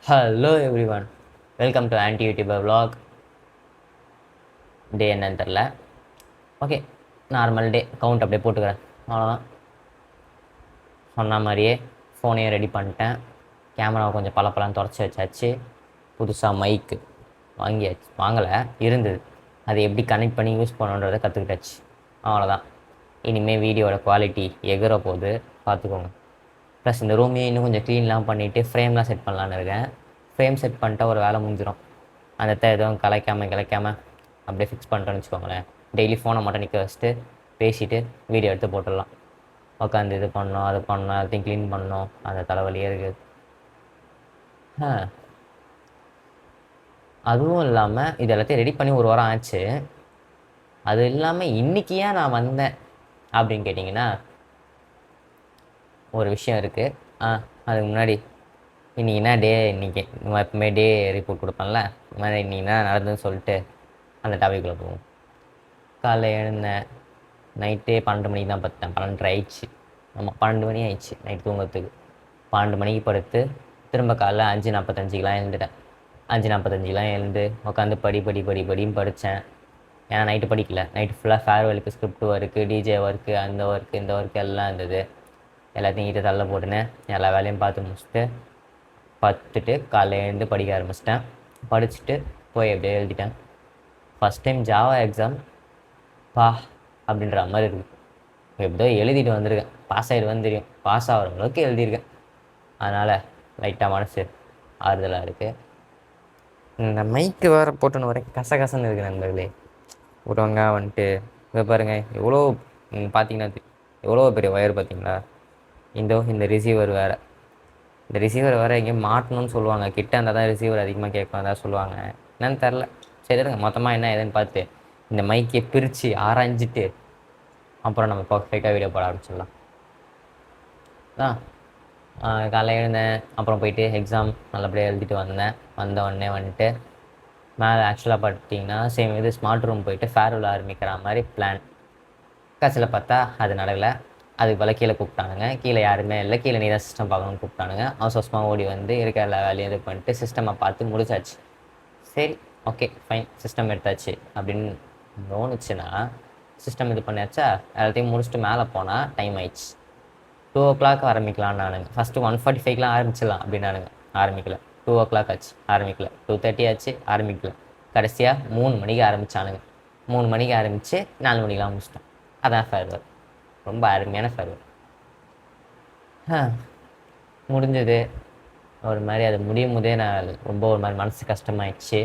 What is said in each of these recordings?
Hello every one, welcome to anti YouTuber vlog. டே என்னன்னு தெரில. Okay, normal day count அப்படியே போட்டுக்கிறேன். அவ்வளோதான். சொன்ன மாதிரியே ஃபோனையும் ரெடி பண்ணிட்டேன். கேமராவை கொஞ்சம் பளபளன்னு தொடச்சி வச்சாச்சு. புதுசாக மைக்கு வாங்கலை, இருந்தது. அதை எப்படி கனெக்ட் பண்ணி யூஸ் பண்ணுன்றதை கற்றுக்கிட்டாச்சு. அவ்வளோதான். இனிமேல் வீடியோட குவாலிட்டி எகிற போது பார்த்துக்கோங்க. ப்ளஸ் இந்த ரூமையும் இன்னும் கொஞ்சம் க்ளீன்லாம் பண்ணிவிட்டு ஃப்ரேம்லாம் செட் பண்ணலான்னு இருக்கேன். ஃப்ரேம் செட் பண்ணிட்டா ஒரு வேலை முடிஞ்சிடும். அந்த எதுவும் கலைக்காமல் அப்படியே ஃபிக்ஸ் பண்ணிட்டோன்னு வச்சுக்கோங்களேன். டெய்லி ஃபோனை மட்டும் நிற்க வச்சுட்டு பேசிவிட்டு வீடியோ எடுத்து போட்டுடலாம். உட்காந்து இது பண்ணோம், அது பண்ணோம், எல்லாத்தையும் க்ளீன் பண்ணோம், அந்த தலைவலியே இருக்குது. அதுவும் இல்லாமல் இது எல்லாத்தையும் ரெடி பண்ணி ஒரு வாரம் ஆச்சு. அது இல்லாமல் இன்றைக்கி ஏன் நான் வந்தேன் அப்படின்னு கேட்டிங்கன்னா, ஒரு விஷயம் இருக்குது. அதுக்கு முன்னாடி இன்றைக்கி என்ன டே, இன்றைக்கி எப்பவுமே டே ரிப்போர்ட் கொடுப்பேன்ல, இந்த மாதிரி இன்றைக்கி என்ன நடந்ததுன்னு சொல்லிட்டு அந்த டாபிக்குள்ளே போவோம். காலைல எழுந்தேன், நைட்டே 12 மணிக்கு தான் படுத்தேன். 12:30 ஆயிடுச்சு. ஆமாம், 12 மணி ஆயிடுச்சு நைட் தூங்கிறதுக்கு. 12 மணிக்கு படுத்து திரும்ப காலைல 5:45 எழுந்துட்டேன். 5:45 எழுந்து உட்காந்து படின்னு படித்தேன். ஏன்னா நைட்டு படிக்கல. நைட்டு ஃபுல்லாக ஃபேர்வெலுக்கு ஸ்கிரிப்ட் ஒர்க்கு, டிஜே ஒர்க்கு, அந்த ஒர்க்கு இந்த ஒர்க்கு எல்லாம் இருந்தது. எல்லாத்தையும் கிட்ட தள்ள போட்டுன்னு எல்லா வேலையும் பார்த்து முடிச்சுட்டு படுத்துட்டு காலைல எழுந்து படிக்க ஆரம்பிச்சிட்டேன். படிச்சுட்டு போய் அப்படியே எழுதிட்டேன். ஃபஸ்ட் டைம் ஜாவா எக்ஸாம் அப்படின்ற மாதிரி இருக்குது. எப்படியோ எழுதிட்டு வந்திருக்கேன். பாஸ் ஆகிடுவேன்னு தெரியும். பாஸ் ஆகிற அளவுக்கு எழுதியிருக்கேன். அதனால் லைட்டாக மனசு ஆறுதலாக இருக்குது. இந்த மைக்கு வேறு போட்டுன்னு வரேன், கசகசன்னு இருக்குது நண்பர்களே. விடுவாங்க வந்துட்டு இதை பாருங்கள், எவ்வளோ பார்த்தீங்கன்னா எவ்வளோ பெரிய ஒயர் பார்த்தீங்களா. இந்த ரிசீவர் வேறு. இந்த ரிசீவர் வேறு எங்கேயும் மாட்டணும்னு சொல்லுவாங்க. கிட்ட இருந்தால் தான் ரிசீவர் அதிகமாக கேட்கும், அதான் சொல்லுவாங்க. என்னன்னு தெரில. சரி இருங்க, மொத்தமாக என்ன ஏதுன்னு பார்த்து இந்த மைக்கை பிரித்து ஆராய்ஞ்சிட்டு அப்புறம் நம்ம பர்ஃபெக்டாக வீடியோ போட ஆரம்பிச்சிடலாம். காலையில் எழுந்தேன். அப்புறம் போயிட்டு எக்ஸாம் நல்லபடியாக எழுதிட்டு வந்த உடனே வந்துட்டு மேலே ஆக்சுவலாக பார்த்தீங்கன்னா சேம் இது ஸ்மார்ட் ரூம் போயிட்டு ஃபேர்வெல் ஆரம்பிக்கிற மாதிரி பிளான். கடைசியில் பார்த்தா அது நடக்கலை. அதுக்கு போல் கீழே கூப்பிட்டானுங்க. கீழே யாருமே இல்லை. கீழே நீ தான் சிஸ்டம் பார்க்கணும்னு கூப்பிட்டானுங்க. அவசரமாக ஓடி வந்து இருக்கிற எல்லா வேலையும் இது பண்ணிட்டு சிஸ்டமை பார்த்து முடிச்சாச்சு. சரி, ஓகே ஃபைன், சிஸ்டம் எடுத்தாச்சு அப்படின்னு தோணுச்சுன்னா சிஸ்டம் இது பண்ணியாச்சா. எல்லாத்தையும் முடிச்சுட்டு மேலே போனால் டைம் ஆயிடுச்சு. 2 o'clock ஆரம்பிக்கலான்னு நானுங்க. ஃபஸ்ட்டு 1:45 ஆரம்பிச்சிடலாம் அப்படின்னானுங்க. ஆரம்பிக்கல. 2 o'clock ஆச்சு, ஆரம்பிக்கல. 2:30 ஆச்சு, ஆரம்பிக்கல. கடைசியாக 3 மணிக்கு ஆரம்பித்தானுங்க. 3 மணிக்கு ஆரம்பித்து 4 மணிக்கெலாம் முடிச்சிட்டோம். அதான் ஃபேர்வெல். ரொம்ப அருமையான ஃபேர்வெல். முடிஞ்சது. ஒரு மாதிரி அது முடியும் போதே நான் ரொம்ப ஒரு மாதிரி மனசு கஷ்டமாயிடுச்சு.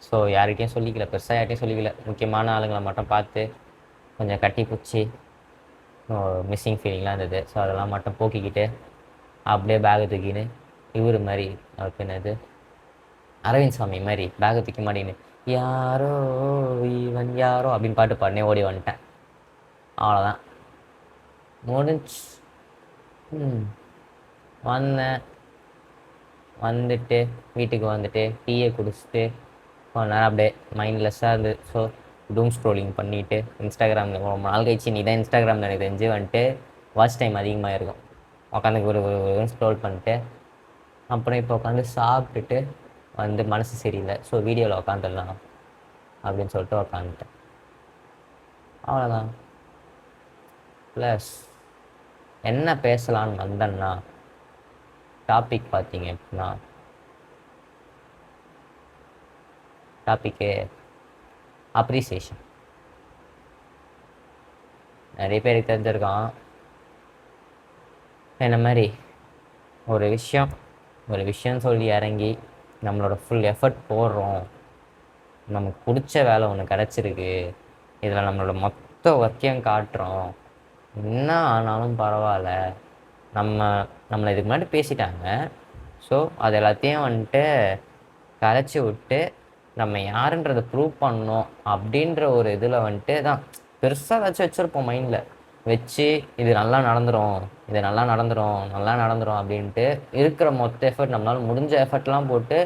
ஸோ யார்கிட்டையும் சொல்லிக்கல, பெருசாக யார்கிட்டையும் சொல்லிக்கல. முக்கியமான ஆளுங்களை மட்டும் பார்த்து கொஞ்சம் கட்டி பிடிச்சி மிஸ்ஸிங் ஃபீலிங்லாம் இருந்தது. ஸோ அதெல்லாம் மட்டும் போக்கிக்கிட்டு அப்படியே பேகை தூக்கின்னு இவர் மாதிரி அவருக்கு என்னது அரவிந்த் சாமி மாதிரி பேகை தூக்கி மாட்டின்னு யாரோ இவன் யாரோ அப்படின்னு பாட்டு பாடினே ஓடி வந்துட்டேன். அவ்வளோதான், முடிஞ்சு. வந்தேன். வந்துட்டு வீட்டுக்கு வந்துட்டு டீயை குடிச்சிட்டு கொஞ்ச நேரம் அப்படியே மைண்ட்லெஸ்ஸாக இருந்து ஸோ டூம் ஸ்க்ரோலிங் பண்ணிவிட்டு இன்ஸ்டாகிராமில் ரொம்ப நாள் கழிச்சு நீ தான் இன்ஸ்டாகிராமில் எனக்கு தெரிஞ்சு வந்துட்டு வாட்ச் டைம் அதிகமாக இருக்கும். உட்காந்து ஒரு ஸ்க்ரோல் பண்ணிட்டு அப்புறம் இப்போ உட்காந்து சாப்பிட்டுட்டு வந்து மனசு சரியில்லை, ஸோ வீடியோவில் உட்காந்துடலாம் அப்படின்னு சொல்லிட்டு உட்காந்துட்டேன். அவ்வளோதான். ப்ளஸ் என்ன பேசலான்னு வந்தேன்னா டாபிக் பார்த்தீங்க அப்படின்னா டாப்பிக்கு அப்ரிசியேஷன். நிறைய பேருக்கு தெரிஞ்சிருக்கான் என்ன மாதிரி ஒரு விஷயம் சொல்லி இறங்கி நம்மளோட ஃபுல் எஃபர்ட் போடுறோம், நமக்கு பிடிச்ச வேலை ஒன்று கிடச்சிருக்கு, இதில் நம்மளோட மொத்த ஒர்க்கையும் காட்டுறோம், என்ன ஆனாலும் பரவாயில்ல, நம்மளை இதுக்கு முன்னாடி பேசிட்டாங்க, ஸோ அது எல்லாத்தையும் வந்துட்டு கரைச்சி விட்டு நம்ம யாருன்றதை ப்ரூவ் பண்ணோம் அப்படின்ற ஒரு இதில் வந்துட்டு தான் பெருசாக வச்சுருப்போம் மைண்டில் வச்சு இது நல்லா நடந்துடும் அப்படின்ட்டு இருக்கிற மொத்த எஃபர்ட் நம்மளால் முடிஞ்ச எஃபர்ட்லாம் போட்டு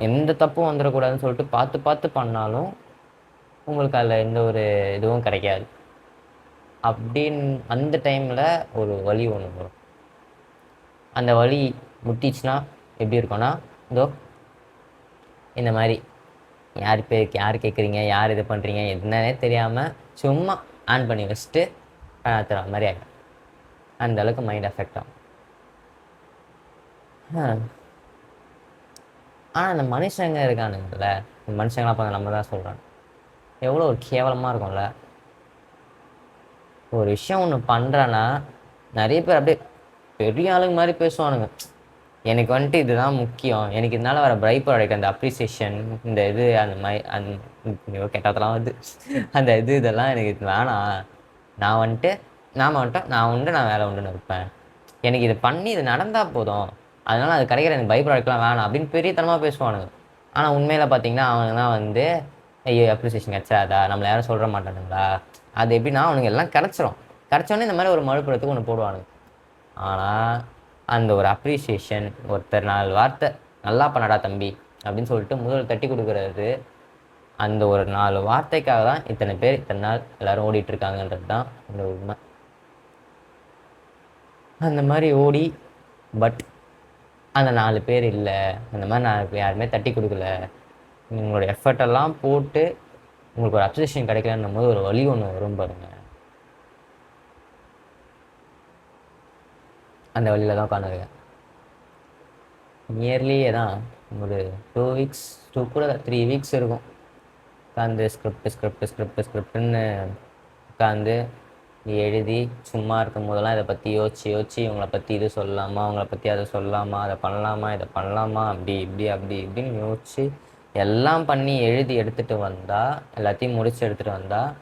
எந்த தப்பும் வந்துடக்கூடாதுன்னு சொல்லிட்டு பார்த்து பண்ணாலும் உங்களுக்கு அதில் எந்த ஒரு இதுவும் கிடைக்காது. அந்த டைமில் ஒரு வலி ஒன்று வரும். அந்த வலி முட்டிச்சுன்னா எப்படி இருக்கும்னா, இதோ இந்த மாதிரி யார் கேட்குறீங்க, யார் இது பண்ணுறீங்க என்னன்னே தெரியாமல் சும்மா ஆன் பண்ணி வச்சுட்டு தர மாதிரி ஆகிடும். அந்த அளவுக்கு மைண்ட் எஃபெக்ட் ஆகும். ஆனால் அந்த மனுஷங்க இருக்கானுங்கல்ல, இந்த மனுஷங்களாம் அப்போ நம்ம தான் சொல்கிறாங்க, எவ்வளோ ஒரு கேவலமாக இருக்கும்ல. ஒரு விஷயம் ஒன்று பண்ணுறேன்னா நிறைய பேர் அப்படியே பெரிய ஆளுங்க மாதிரி பேசுவானுங்க. எனக்கு வந்துட்டு இதுதான் முக்கியம், எனக்கு இதனால வர பை ப்ராடக்ட் அந்த அப்ரிசியேஷன், இந்த இது அந்த மாதிரி கெட்டதெல்லாம் வந்து அந்த இதெல்லாம் எனக்கு இது வேணாம். நான் வந்துட்டு நான் உண்டு நான் வேலை உண்டுன்னு இருப்பேன். எனக்கு இது பண்ணி இது நடந்தால் போதும், அதனால் அது கிடைக்கிற எனக்கு பை ப்ராடக்ட்லாம் வேணாம் அப்படின்னு பெரியத்தனமாக பேசுவானுங்க. ஆனால் உண்மையில் பார்த்தீங்கன்னா அவங்க தான் வந்து ஐயோ அப்ரிசியேஷன் கிடச்சாதா, நம்மளை யாரும் சொல்கிற மாட்டானுங்களா, அது எப்படின்னா அவனுங்க எல்லாம் கிடச்சோன்னே இந்த மாதிரி ஒரு மறுபுறத்துக்கு ஒன்று போடுவானுங்க. ஆனால் அந்த ஒரு அப்ரிசியேஷன், ஒருத்தர் 4 வார்த்தை நல்லா பண்ணடா தம்பி அப்படின்னு சொல்லிட்டு முதல் தட்டி கொடுக்குறது, அந்த ஒரு 4 வார்த்தைக்காக தான் இத்தனை பேர் இத்தனை நாள் எல்லோரும் ஓடிட்டுருக்காங்கன்றது தான் இந்த உண்மை. அந்த மாதிரி ஓடி பட் அந்த 4 பேர் இல்லை, அந்த மாதிரி 4 பேர் யாருமே தட்டி கொடுக்கல, உங்களோட எஃபர்ட்டெல்லாம் போட்டு உங்களுக்கு ஒரு அப்ரிசியேஷன் கிடைக்கலன்னும் போது ஒரு வழி ஒன்று வரும் பாருங்க. அந்த வழியில் தான் உட்காந்துருக்கேன். நியர்லியே தான் ஒரு 2 வீக்ஸ் 2 கூட 3 வீக்ஸ் இருக்கும் உட்காந்து ஸ்கிரிப்டுன்னு உட்காந்து எழுதி சும்மா இருக்கும் போதெல்லாம் இதை பற்றி யோசிச்சு இவங்களை பற்றி இது சொல்லலாமா, அவங்கள பற்றி அதை சொல்லலாமா, அதை பண்ணலாமா, இதை பண்ணலாமா, அப்படி இப்படின்னு யோசிச்சு எல்லாம் பண்ணி எழுதி எடுத்துகிட்டு வந்தால், எல்லாத்தையும் முடிச்சு எடுத்துகிட்டு வந்தால்,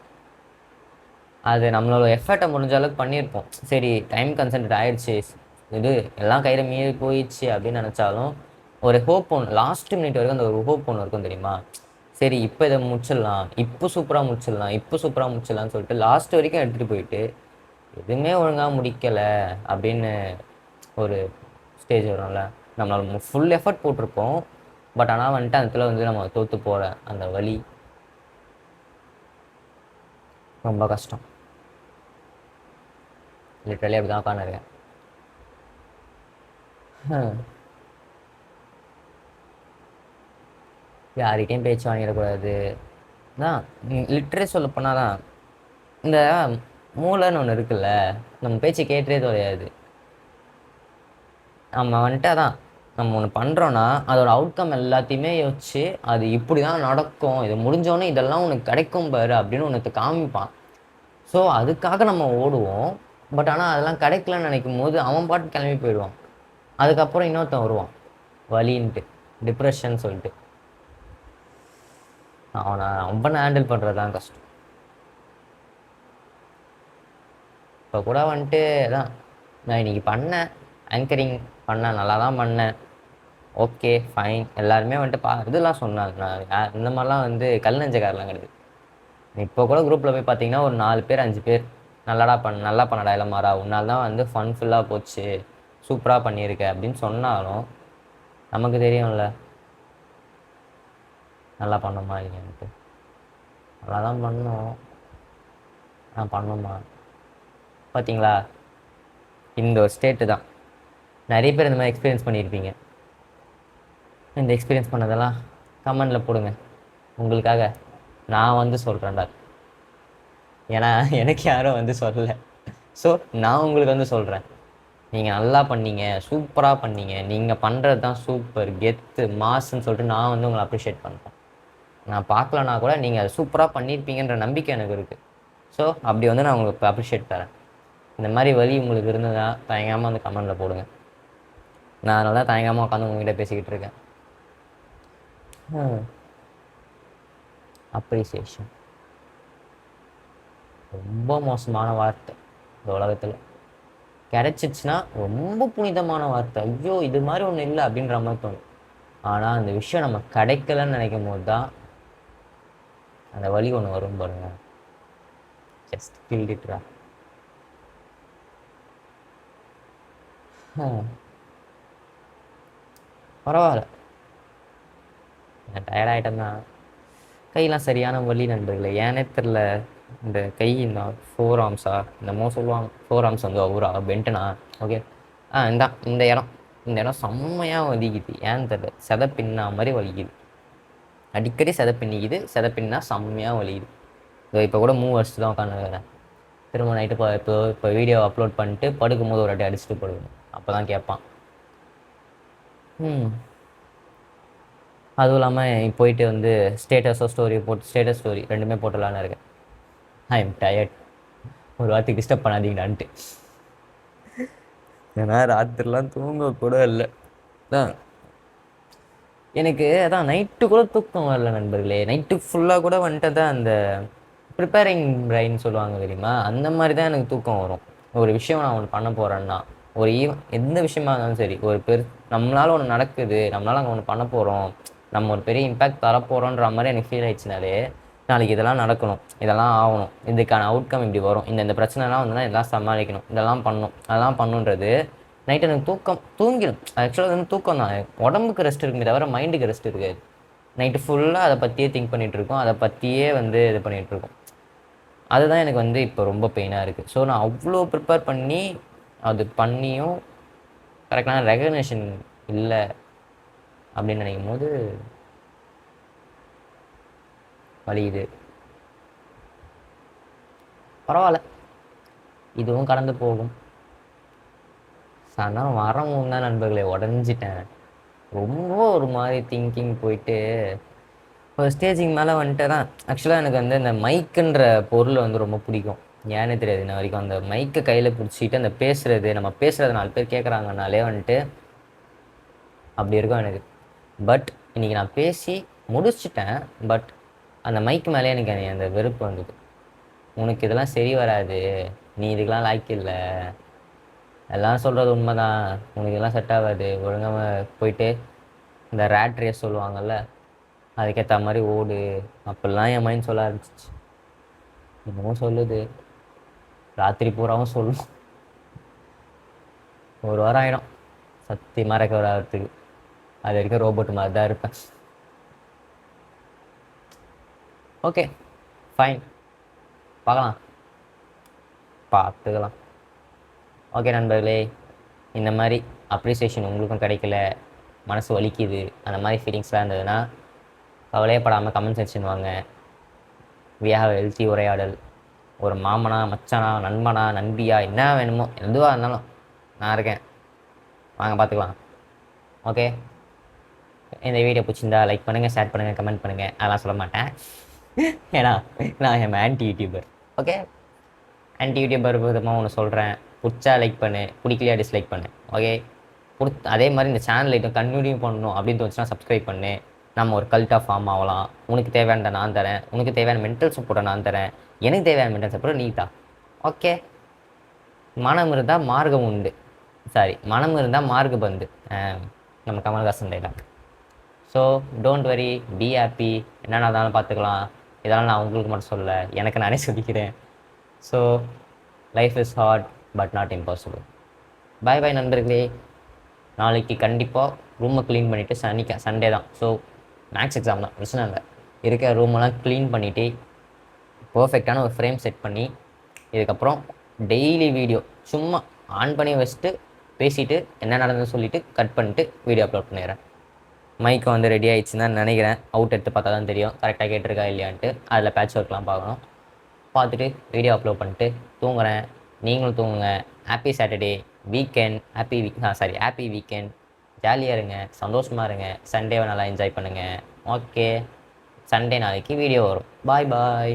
அது நம்மளோட எஃபர்ட்டை முடிஞ்ச அளவுக்கு பண்ணியிருப்போம். சரி டைம் கன்சன்ட்ரேட் ஆகிடுச்சு, இது எல்லாம் கையில் மீறி போயிடுச்சு அப்படின்னு நினச்சாலும் ஒரு ஹோப் ஒன்று லாஸ்ட் மினிட் வரைக்கும் அந்த ஒரு ஹோப் ஒன்று இருக்கும் தெரியுமா. சரி இப்போ இதை முடிச்சிடலாம், இப்போ சூப்பராக முடிச்சிடலாம்னு சொல்லிட்டு லாஸ்ட் வரைக்கும் எடுத்துகிட்டு போயிட்டு எதுவுமே ஒழுங்காக முடிக்கலை அப்படின்னு ஒரு ஸ்டேஜ் வரும்ல. நம்மளால ஃபுல் எஃபர்ட் போட்டிருப்போம், பட் ஆனால் வந்துட்டு அந்த இடத்துல வந்து நம்ம தோற்று போகிற அந்த வலி ரொம்ப கஷ்டம். லிட்ரலி அப்படி தான் உட்காந்துருக்கேன். யார்கிட்டையும் பேச்சு வாங்கிடக்கூடாது தான். லிட்ரலி சொல்ல போனால் தான் இந்த மூளைன்னு ஒன்று இருக்குல்ல, நம்ம பேச்சு கேட்டே தொலையாது. நம்ம வந்துட்டு அதான் நம்ம ஒன்று பண்ணுறோன்னா அதோட அவுட்கம் எல்லாத்தையுமே யோசிச்சு அது இப்படி தான் நடக்கும், இது முடிஞ்சோன்னே இதெல்லாம் உனக்கு கிடைக்கும் பாரு அப்படின்னு ஒன்று காமிப்பான். ஸோ அதுக்காக நம்ம ஓடுவோம். பட் ஆனால் அதெல்லாம் கிடைக்கலன்னு நினைக்கும் போது அவன் பாட்டு கிளம்பி போயிடுவான். அதுக்கப்புறம் இன்னொருத்தன் வருவான் வலின்ட்டு, டிப்ரெஷன் சொல்லிட்டு. அவனை ஹேண்டில் பண்ணுறது தான் கஷ்டம். இப்போ கூட வந்துட்டு அதான் நான் இன்றைக்கி பண்ணேன், ஆங்கரிங் பண்ணேன், நல்லா தான் பண்ணேன், ஓகே ஃபைன். எல்லாருமே வந்துட்டு இதெல்லாம் சொன்னாங்க. நான் இந்த மாதிரிலாம் வந்து கல் நெஞ்சக்காரெலாம் கிடையாது. இப்போ கூட குரூப்பில் போய் பார்த்தீங்கன்னா ஒரு 4 பேர் 5 பேர் நல்லா பண்ணடா இளமாரா, உன்னால் தான் வந்து ஃபுல்லாக போச்சு, சூப்பராக பண்ணியிருக்க அப்படின்னு சொன்னாலும் நமக்கு தெரியும்ல நல்லா பண்ணோமா இல்லையான்ட்டு. நல்லா தான் பண்ணோம், நான் பண்ணோமா. பார்த்தீங்களா, இந்த ஒரு ஸ்டேட்டு தான். நிறைய பேர் இந்த மாதிரி எக்ஸ்பீரியன்ஸ் பண்ணியிருப்பீங்க. இந்த எக்ஸ்பீரியன்ஸ் பண்ணதெல்லாம் கமெண்டில் போடுங்க, உங்களுக்காக நான் வந்து சொல்கிறேன்டா. ஏன்னா எனக்கு யாரும் வந்து சொல்லலை. ஸோ நான் உங்களுக்கு வந்து சொல்கிறேன், நீங்கள் நல்லா பண்ணீங்க, சூப்பராக பண்ணீங்க, நீங்கள் பண்ணுறது தான் சூப்பர் கெத்து மாஸ்ன்னு சொல்லிட்டு நான் வந்து உங்களை அப்ரிஷியேட் பண்ணுறேன். நான் பார்க்கலன்னா கூட நீங்கள் அதை சூப்பராக பண்ணியிருப்பீங்கன்ற நம்பிக்கை எனக்கு இருக்குது. ஸோ அப்படி வந்து நான் உங்களுக்கு அப்ரிஷியேட் தரேன். இந்த மாதிரி வழி உங்களுக்கு இருந்ததுன்னா தயங்காமல் வந்து கமெண்டில் போடுங்க. நான் அதனால தான் தயங்காமல் உட்காந்து உங்ககிட்ட பேசிக்கிட்டு இருக்கேன். அப்ரிசியேஷன் ரொம்ப மோசமான வார்த்தை இந்த உலகத்தில். கிடைச்சிச்சுன்னா ரொம்ப புனிதமான வார்த்தை, ஐயோ இது மாதிரி ஒன்று இல்லை அப்படின்ற மாதிரி தோணும். ஆனால் அந்த விஷயம் நம்ம கிடைக்கலன்னு நினைக்கும் போது தான் அந்த வலி ஒன்று வரும் பாருங்க. ஜஸ்ட் ஃபீல் இட்ரா. பரவாயில்ல, நான் டயர்டாகிட்டேன்னா கையெல்லாம் சரியான வலி நண்பர்களே, ஏன்னே தெரில. இந்த கை இந்த 4 ஆர்ம்ஸா என்னமோ சொல்லுவாங்க, 4 ஆர்ம்ஸ் வந்து அவுரா பென்டனா ஓகே இந்த இடம் இந்த இடம் செம்மையாக வலிக்குது, ஏன்னு தெரியல, செதை பின்னா மாதிரி வலிக்குது, அடிக்கடி செதை பின்னிக்குது, செதை பின்னா செம்மையாக வலிக்குது. இப்போ கூட வச்சுட்டு தான் உட்காந்துருக்கிறேன். திரும்ப நைட்டு இப்போ வீடியோ அப்லோட் பண்ணிட்டு படுக்கும்போது ஒரு வாட்டி அடிச்சுட்டு படுக்கணும், அப்போ தான் கேட்பான். அதுவும் இல்லாமல் போயிட்டு வந்து ஸ்டேட்டஸ் ஸ்டோரி ரெண்டுமே போட்டலான்னு இருக்கேன். ஐ எம் டயர்ட், ஒரு வாரத்துக்கு டிஸ்டர்ப் பண்ணாதீங்கடான்ட்டு. ஏன்னா ராத்திரிலாம் தூங்க கூட இல்லை தான் எனக்கு. அதான் நைட்டு கூட தூக்கம் வரல நண்பர்களே. நைட்டு ஃபுல்லாக கூட வந்துட்டு தான் அந்த ப்ரிப்பேரிங் பிரைன் சொல்லுவாங்க தெரியுமா, அந்த மாதிரி தான் எனக்கு தூக்கம் வரும். ஒரு விஷயம் நான் ஒன்று பண்ண போகிறேன்னா, ஒரு எந்த விஷயமா இருந்தாலும் சரி, நம்மளால் ஒன்று நடக்குது, நம்மளால் அங்கே ஒன்று பண்ண போகிறோம், நம்ம ஒரு பெரிய இம்பேக்ட் தரப்போகிறோன்ற மாதிரி எனக்கு ஃபீல் ஆயிடுச்சுனாலே, நாளைக்கு இதெல்லாம் நடக்கணும், இதெல்லாம் ஆகணும், இதுக்கான அவுட்கம் இப்படி வரும், இந்த பிரச்சனைலாம் வந்துன்னா இதெல்லாம் சமாளிக்கணும், இதெல்லாம் பண்ணணும், அதெல்லாம் பண்ணுன்றது நைட்டு எனக்கு தூங்கிடும். ஆக்சுவலாக வந்து தூக்கம் தான், உடம்புக்கு ரெஸ்ட் இருக்குமே தவிர மைண்டுக்கு ரெஸ்ட் இருக்காது. நைட்டு ஃபுல்லாக அதை பற்றியே திங்க் பண்ணிகிட்ருக்கோம், அதை பற்றியே வந்து இது பண்ணிகிட்ருக்கோம். அதுதான் எனக்கு வந்து இப்போ ரொம்ப பெயினாக இருக்குது. ஸோ நான் அவ்வளோ ப்ரிப்பேர் பண்ணி அது பண்ணியும் கரெக்டான ரெகக்னேஷன் இல்லை அப்படின்னு நினைக்கும் போது வலியுது. பரவாயில்ல, இதுவும் கடந்து போகும். சாயந்தரம் வரவும் தான் நண்பர்களே உடஞ்சிட்டேன். ரொம்ப ஒரு மாதிரி திங்கிங் போயிட்டு ஒரு ஸ்டேஜிங் மேலே வந்துட்டு தான். ஆக்சுவலாக எனக்கு வந்து இந்த மைக்குன்ற பொருள் வந்து ரொம்ப பிடிக்கும், ஏன்னு தெரியாது இன்ன வரைக்கும். அந்த மைக்கை கையில் பிடிச்சிட்டு அந்த பேசுகிறது, நம்ம பேசுகிறது 4 பேர் கேட்குறாங்கனாலே வந்துட்டு அப்படி இருக்கும் எனக்கு. பட் இன்றைக்கி நான் பேசி முடிச்சிட்டேன். பட் அந்த மைக்கு மேலே எனக்கு அந்த வெறுப்பு வந்தது. உனக்கு இதெல்லாம் சரி வராது, நீ இதுக்கெலாம் லாய்க்கு இல்லை, எல்லாம் சொல்கிறது உண்மை தான், உனக்கு இதெல்லாம் செட் ஆகாது, ஒழுங்காக போயிட்டு இந்த ரேட் ரேஸ் சொல்லுவாங்கள்ல, அதுக்கேற்ற மாதிரி ஓடு, அப்படிலாம் என் மைண்ட் சொல்ல ஆரம்பிச்சிச்சு. இன்னமும் சொல்லுது, ராத்திரி பூராவும் சொல்லும். ஒரு வாரம் ஆகிடும் சத்தியமாக ரெக்கவர் ஆகிறதுக்கு. அது வரைக்கும் ரோபோட் மாதிரி தான் இருப்பேன். ஓகே ஃபைன், பார்த்துக்கலாம். ஓகே நண்பர்களே, இந்த மாதிரி அப்ரிசியேஷன் உங்களுக்கும் கிடைக்கல, மனசு வலிக்குது, அந்த மாதிரி ஃபீலிங்ஸ்லாம் இருந்ததுன்னா கவலையப்படாமல் கமெண்ட் செக்ஷன் வாங்க. வி ஹாவ் ஹெல்த்தி உரையாடல். ஒரு மாமனா, மச்சானா, நண்பனா, நண்பியா, என்ன வேணுமோ எதுவாக இருந்தாலும் நான் இருக்கேன், வாங்க பார்த்துக்கலாம். ஓகே, இந்த வீடியோ பிடிச்சிருந்தா லைக் பண்ணுங்கள், ஷேர் பண்ணுங்கள், கமெண்ட் பண்ணுங்கள். அதெல்லாம் சொல்ல மாட்டேன், ஏன்னா நான் என் anti YouTuber. Okay, anti YouTuber விதமாக ஒன்று சொல்கிறேன், பிடிச்சா லைக் பண்ணு, பிடிக்கலையா டிஸ்லைக் பண்ணு. ஓகே, அதே மாதிரி இந்த சேனல் ஐட்டம் கண்டினியூ பண்ணணும் அப்படின்னு தோணுச்சுன்னா சப்ஸ்கிரைப் பண்ணு. நம்ம ஒரு கல்ட்டாக ஃபார்ம் ஆகலாம். உனக்கு தேவையானதை நான் தரேன், உனக்கு தேவையான மென்டல் சப்போர்ட்டை நான் தரேன், எனக்கு தேவையான மென்டல் சப்போர்ட்டை நீ தான். ஓகே, மனம் இருந்தால் மார்க்கம் உண்டு, சாரி, மனம் இருந்தால் மார்க்கம் பந்து, நம்ம Kamal Haasan dialogue. So don't worry, be happy, என்னென்ன இருந்தாலும் பார்த்துக்கலாம். இதெல்லாம் நான் உங்களுக்கு மட்டும் சொல்ல, எனக்கு நானே சொல்லிக்கிறேன். So life is hard but not impossible. Bye bye நண்பர்களே. நாளைக்கு கண்டிப்பாக ரூமை க்ளீன் பண்ணிவிட்டு சண்டே தான், ஸோ மேக்ஸ் எக்ஸாம் தான், பிரச்சனை இல்லை. இருக்கிற ரூமெல்லாம் க்ளீன் பண்ணிவிட்டு பர்ஃபெக்டான ஒரு ஃப்ரேம் செட் பண்ணி, இதுக்கப்புறம் டெய்லி வீடியோ சும்மா ஆன் பண்ணி வச்சுட்டு பேசிவிட்டு என்ன நடந்ததுன்னு சொல்லிவிட்டு கட் பண்ணிட்டு வீடியோ அப்லோட் பண்ணிடுறேன். மைக்கை வந்து ரெடி ஆகிடுச்சுன்னு தான் நினைக்கிறேன். அவுட் எடுத்து பார்த்தா தான் தெரியும் கரெக்டாக கேட்டிருக்கா இல்லையான்ட்டு. அதில் பேட்ச் ஒர்க்லாம் பார்க்கணும். பார்த்துட்டு வீடியோ அப்லோட் பண்ணிட்டு தூங்குறேன். நீங்களும் தூங்குங்க. Happy Saturday, weekend, happy weekend. ஜாலியாக இருங்க, சந்தோஷமாக இருங்க, சண்டேவை நல்லா என்ஜாய் பண்ணுங்கள். ஓகே, சண்டே நாளைக்கு வீடியோ வரும். பாய் பாய்.